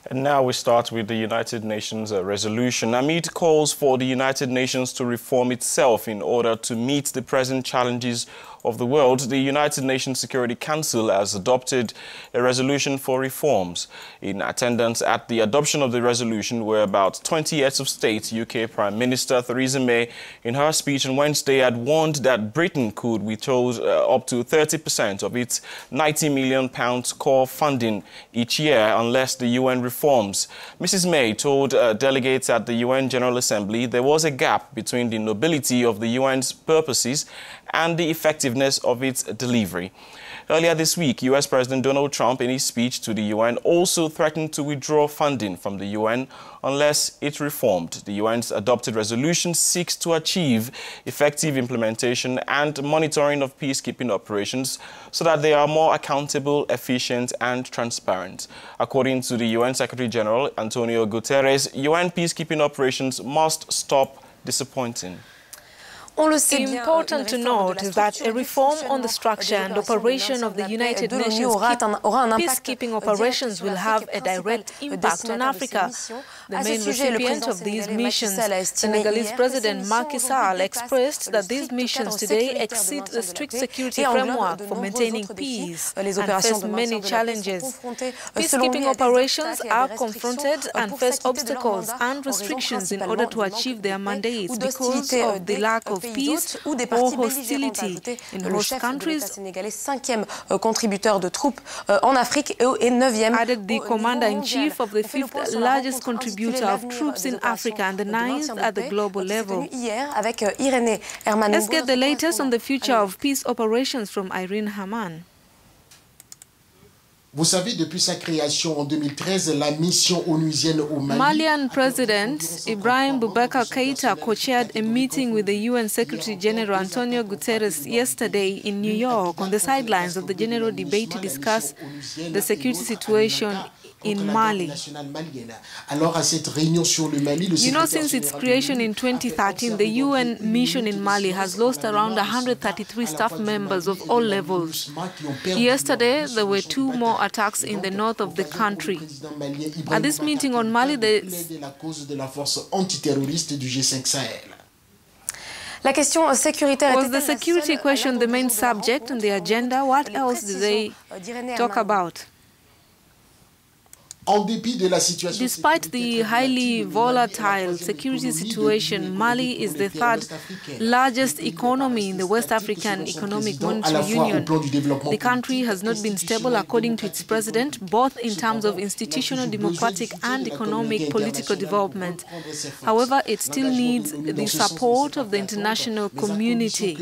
And now we start with the United Nations resolution. Amid calls for the United Nations to reform itself in order to meet the present challenges of the world, the United Nations Security Council has adopted a resolution for reforms. In attendance at the adoption of the resolution were about 20 heads of state. UK Prime Minister Theresa May, in her speech on Wednesday, had warned that Britain could withhold up to 30% of its £90 million core funding each year unless the UN reforms. Mrs. May told delegates at the UN General Assembly there was a gap between the nobility of the UN's purposes and the effectiveness of its delivery. Earlier this week, US President Donald Trump, in his speech to the UN, also threatened to withdraw funding from the UN unless it reformed. The UN's adopted resolution seeks to achieve effective implementation and monitoring of peacekeeping operations so that they are more accountable, efficient and transparent. According to the UN Secretary General Antonio Guterres, UN peacekeeping operations must stop disappointing. Important to note is that a reform on the structure and operation of the United Nations peacekeeping operations will have a direct impact on Africa. The main recipient of these missions, Senegalese President Macky Sall, expressed that these missions today exceed the strict security framework for maintaining peace and face many challenges. Peacekeeping operations are confronted and face obstacles and restrictions in order to achieve their mandates because of the lack of peace or hostility in host countries, added the commander-in-chief of the fifth largest contributor of troops in Africa and the ninth at the global level. Let's get the latest on the future of peace operations from Irene Haman. Vous savez, depuis sa création en 2013, la mission onusienne au Mali... Malian President Ibrahim Boubacar Keïta co-chaired a meeting with the UN Secretary General Antonio Guterres yesterday in New York on the sidelines of the general debate to discuss the security situation in Mali. You know, since its creation in 2013, the UN mission in Mali has lost around 133 staff members of all levels. Yesterday, there were 2 more attacks in the north of the country. At this meeting on Mali, was the security question the main subject on the agenda? What else did they talk about? Despite the highly volatile security situation, Mali is the 3rd largest economy in the West African Economic Monetary Union. The country has not been stable, according to its president, both in terms of institutional, democratic and economic political development. However, it still needs the support of the international community.